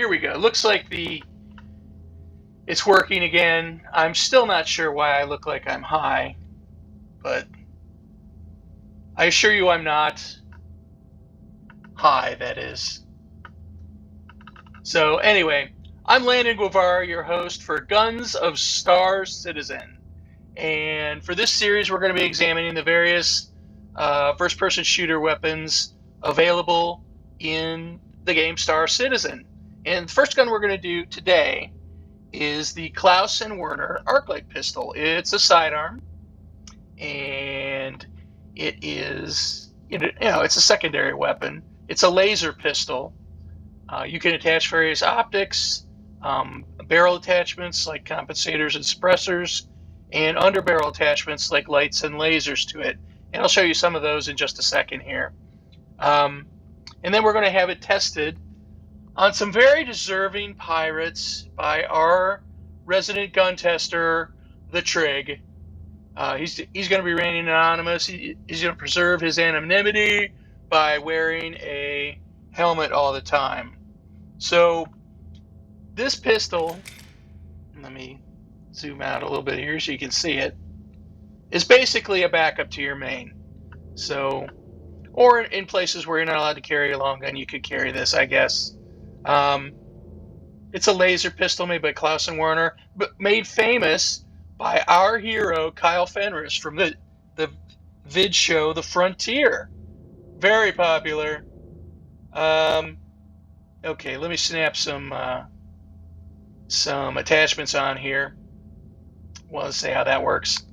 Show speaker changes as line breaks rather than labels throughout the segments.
here we go. Looks like it's working again. I'm still not sure why I look like I'm high, but I assure you I'm not high, that is. So anyway, I'm Landon Guevara, your host for Guns of Star Citizen. And for this series, we're going to be examining the various first-person shooter weapons available in the game Star Citizen. And the first gun we're going to do today is the Klaus and Werner Arclight pistol. It's a sidearm, and it is, it's a secondary weapon. It's a laser pistol. You can attach various optics, barrel attachments like compensators and suppressors, and underbarrel attachments like lights and lasers to it. And I'll show you some of those in just a second here. And then we're going to have it tested on some very deserving pirates by our resident gun tester, the Trig. He's going to be remaining anonymous. He's going to preserve his anonymity by wearing a helmet all the time. So this pistol, let me zoom out a little bit here so you can see it, is basically a backup to your main. So, or in places where you're not allowed to carry a long gun, you could carry this, I guess. It's a laser pistol made by Klaus and Werner, but made famous by our hero Kyle Fenris from the vid show The Frontier. Very popular. Okay, let me snap some attachments on here. Want to see how that works.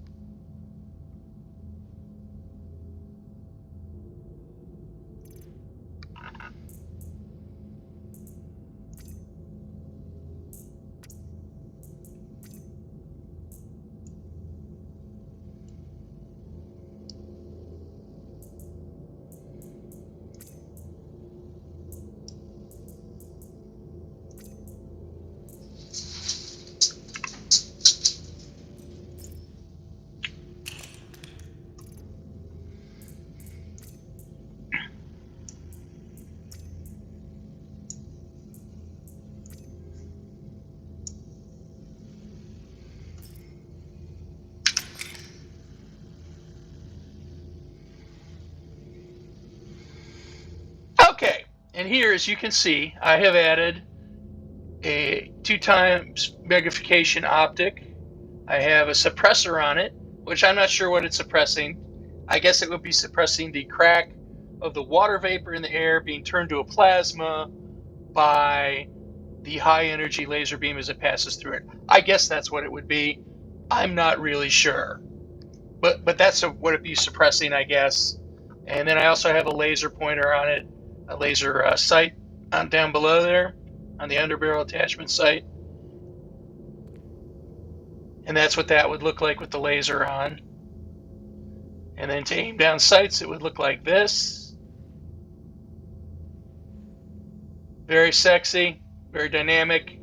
Okay, and here, as you can see, I have added a 2x magnification optic. I have a suppressor on it, which I'm not sure what it's suppressing. I guess it would be suppressing the crack of the water vapor in the air being turned to a plasma by the high energy laser beam as it passes through it. I guess that's what it would be. I'm not really sure. But that's what it'd be suppressing, I guess. And then I also have a laser pointer on it, a laser sight on down below there on the underbarrel attachment sight. And that's what that would look like with the laser on. And then to aim down sights, it would look like this. Very sexy, very dynamic.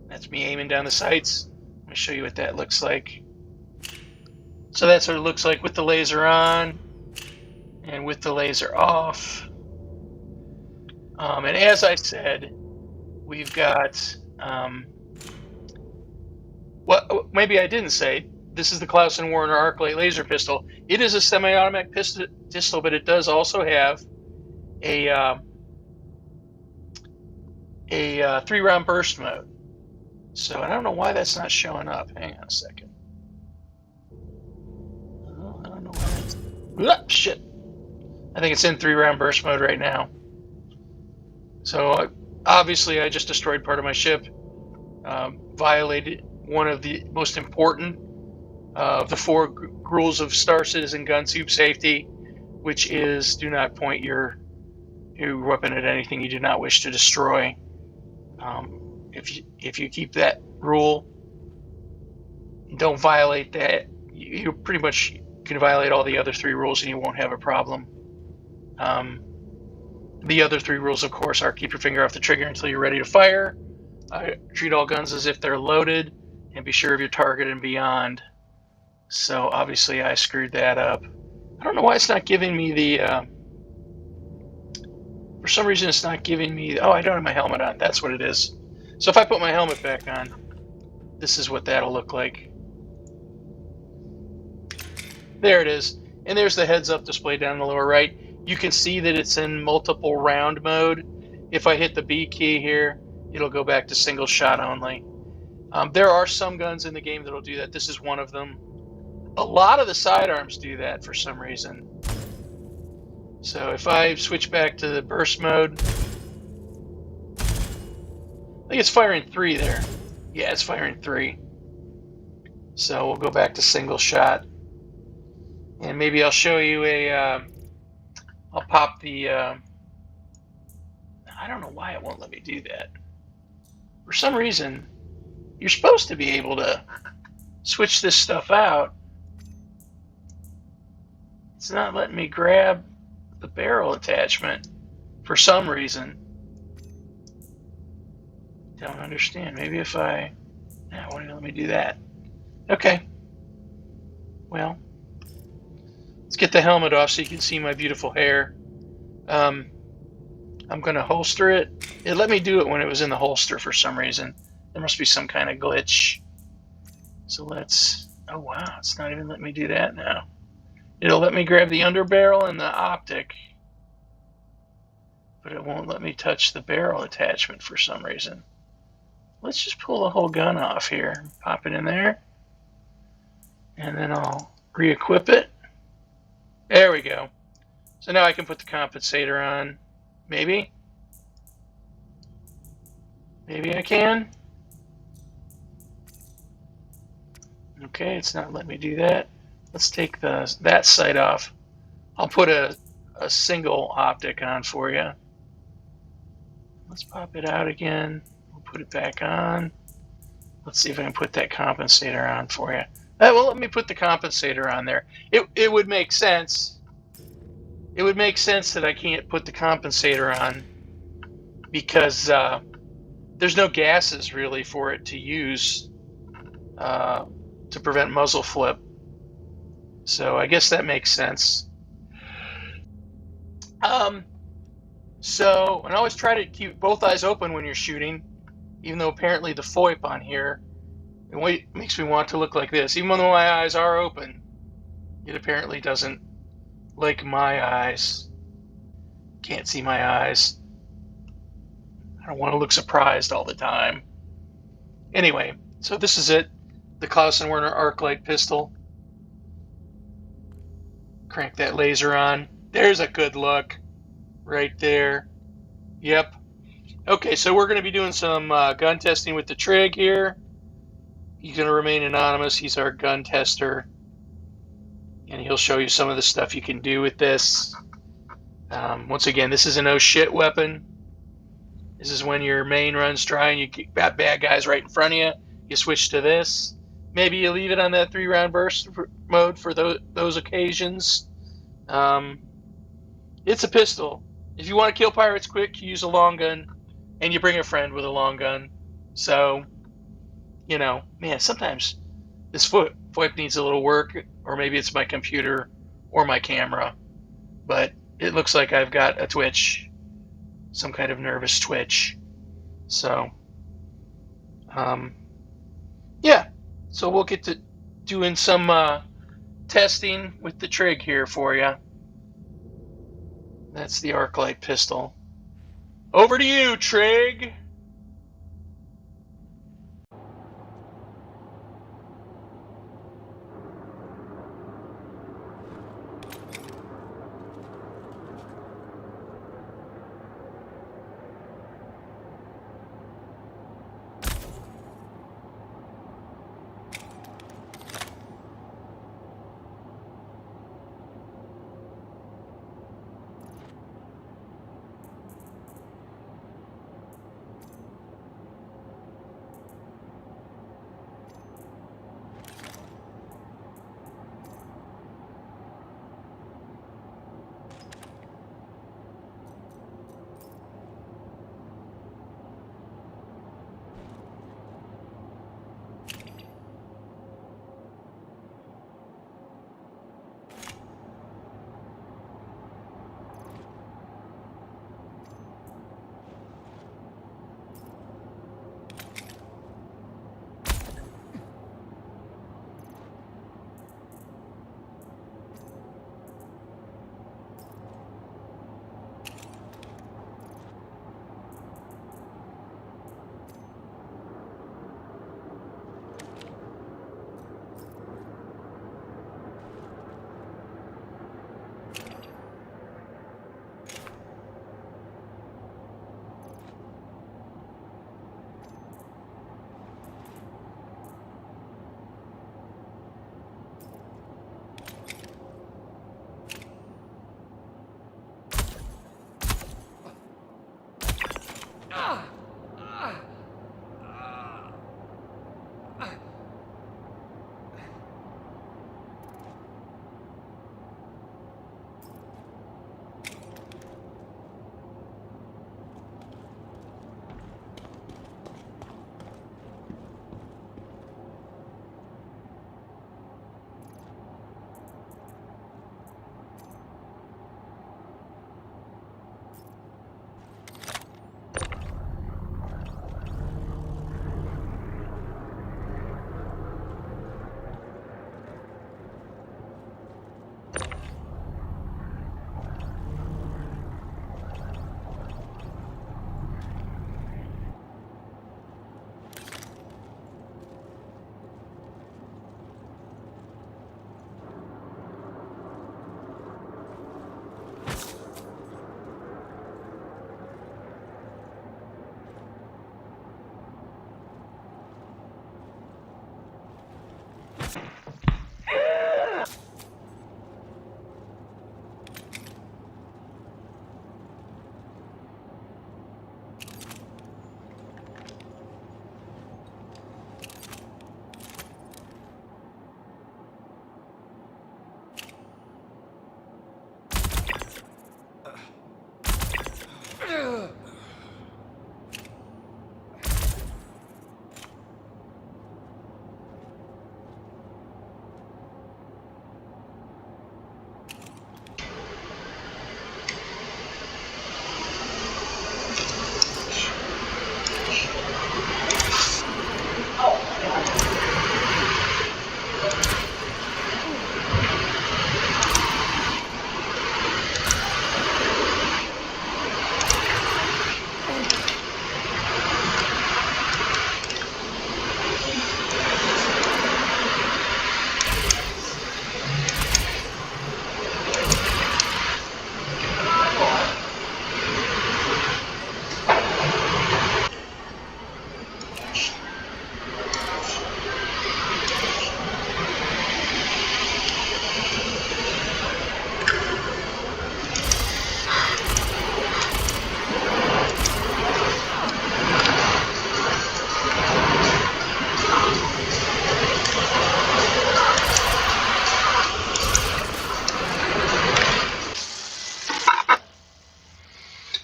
That's me aiming down the sights. Let me show you what that looks like. So that's what it looks like with the laser on and with the laser off. And as I said, we've got, maybe I didn't say, this is the Klaus and Werner Arclight laser pistol. It is a semi-automatic pistol, but it does also have a 3-round burst mode. So I don't know why that's not showing up. Hang on a second. I don't know why. Shit. I think it's in 3-round burst mode right now. So obviously I just destroyed part of my ship, violated one of the most important of the 4 rules of Star Citizen Guntube safety, which is do not point your weapon at anything you do not wish to destroy. If you keep that rule, don't violate that, you pretty much can violate all the other 3 rules and you won't have a problem. The other 3 rules, of course, are keep your finger off the trigger until you're ready to fire, treat all guns as if they're loaded, and be sure of your target and beyond. So obviously I screwed that up. I don't know why it's not giving me the For some reason, it's not giving me... Oh, I don't have my helmet on. That's what it is. So if I put my helmet back on, this is what that'll look like. There it is. And there's the heads-up display down in the lower right. You can see that it's in multiple round mode. If I hit the B key here, it'll go back to single shot only. There are some guns in the game that'll do that. This is one of them. A lot of the sidearms do that for some reason. So if I switch back to the burst mode, I think it's firing 3 there. Yeah, it's firing 3. So we'll go back to single shot. And maybe I'll show you a, I'll pop the, I don't know why it won't let me do that. For some reason, you're supposed to be able to switch this stuff out. It's not letting me grab the barrel attachment for some reason. Don't understand. Maybe if I... Yeah, why don't you let me do that? Okay. Well, let's get the helmet off so you can see my beautiful hair. I'm going to holster it. It let me do it when it was in the holster for some reason. There must be some kind of glitch. So let's... Oh, wow. It's not even letting me do that now. It'll let me grab the underbarrel and the optic, but it won't let me touch the barrel attachment for some reason. Let's just pull the whole gun off here. Pop it in there. And then I'll re-equip it. There we go. So now I can put the compensator on. Maybe. Maybe I can. Okay, it's not letting me do that. Let's take that sight off. I'll put a single optic on for you. Let's pop it out again. We'll put it back on. Let's see if I can put that compensator on for you. That will let me put the compensator on there. It would make sense. It would make sense that I can't put the compensator on because there's no gases really for it to use to prevent muzzle flip. So I guess that makes sense. So, and always try to keep both eyes open when you're shooting, even though apparently the FOIP on here, it makes me want to look like this. Even though my eyes are open, it apparently doesn't like my eyes. Can't see my eyes. I don't want to look surprised all the time. Anyway, so this is it. The Klaus and Werner Arclight pistol. Crank that laser on. There's a good look right there. Yep. Okay, so we're going to be doing some gun testing with the Trig here. He's going to remain anonymous. He's our gun tester. And he'll show you some of the stuff you can do with this. Once again, this is a no shit weapon. This is when your main run's dry and you got bad guys right in front of you. You switch to this. Maybe you leave it on that 3-round burst mode for those occasions. It's a pistol. If you want to kill pirates quick, you use a long gun, and you bring a friend with a long gun. So, you know, man, sometimes this FOIP needs a little work, or maybe it's my computer or my camera. But it looks like I've got a twitch, some kind of nervous twitch. So, yeah. So we'll get to doing some testing with the Trig here for you. That's the Arclight pistol. Over to you, Trig.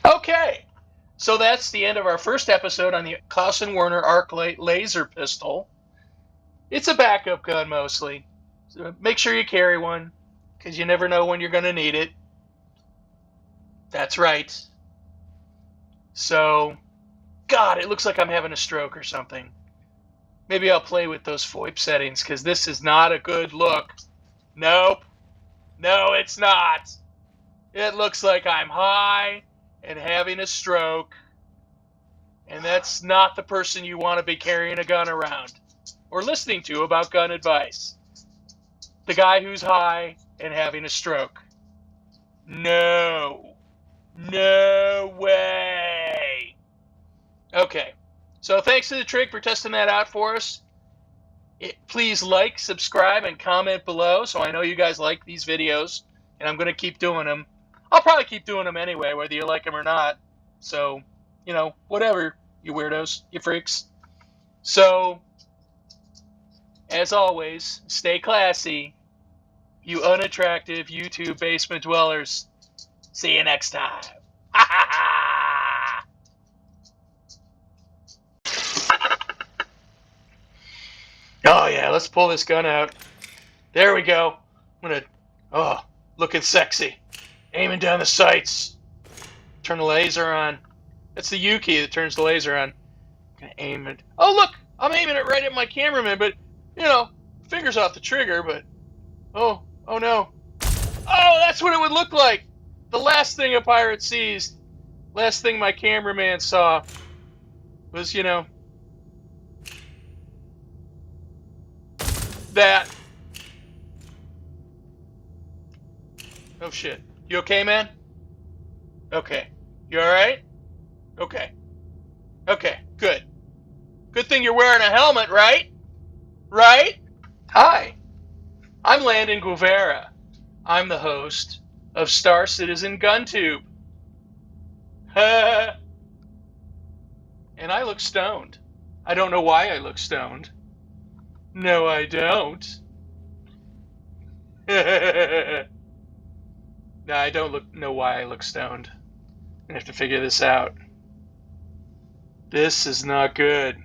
Okay, so that's the end of our first episode on the Klaus and Werner Arclight laser pistol. It's a backup gun mostly. So make sure you carry one, because you never know when you're going to need it. That's right. So, God, it looks like I'm having a stroke or something. Maybe I'll play with those FOIP settings, because this is not a good look. Nope. No, it's not. It looks like I'm high and having a stroke. And that's not the person you want to be carrying a gun around or listening to about gun advice. The guy who's high and having a stroke. No. No way. Okay. So thanks to the Trig for testing that out for us. Please like, subscribe, and comment below so I know you guys like these videos. And I'm going to keep doing them. I'll probably keep doing them anyway, whether you like them or not. So, you know, whatever, you weirdos, you freaks. So, as always, stay classy, you unattractive YouTube basement dwellers. See you next time. Ha ha ha! Oh yeah, let's pull this gun out. There we go. I'm gonna, looking sexy. Aiming down the sights. Turn the laser on. That's the U key that turns the laser on. Gonna aim it. Oh look, I'm aiming it right at my cameraman, but you know, fingers off the trigger. But oh no. Oh, that's what it would look like. The last thing a pirate sees, last thing my cameraman saw, was that. Oh shit. You okay, man? Okay. You alright? Okay. Okay, good. Good thing you're wearing a helmet, right? Right? Hi, I'm Landon Guevara. I'm the host of Star Citizen Guntube. And I look stoned. I don't know why I look stoned. No, I don't. No, I don't know why I look stoned. I have to figure this out. This is not good.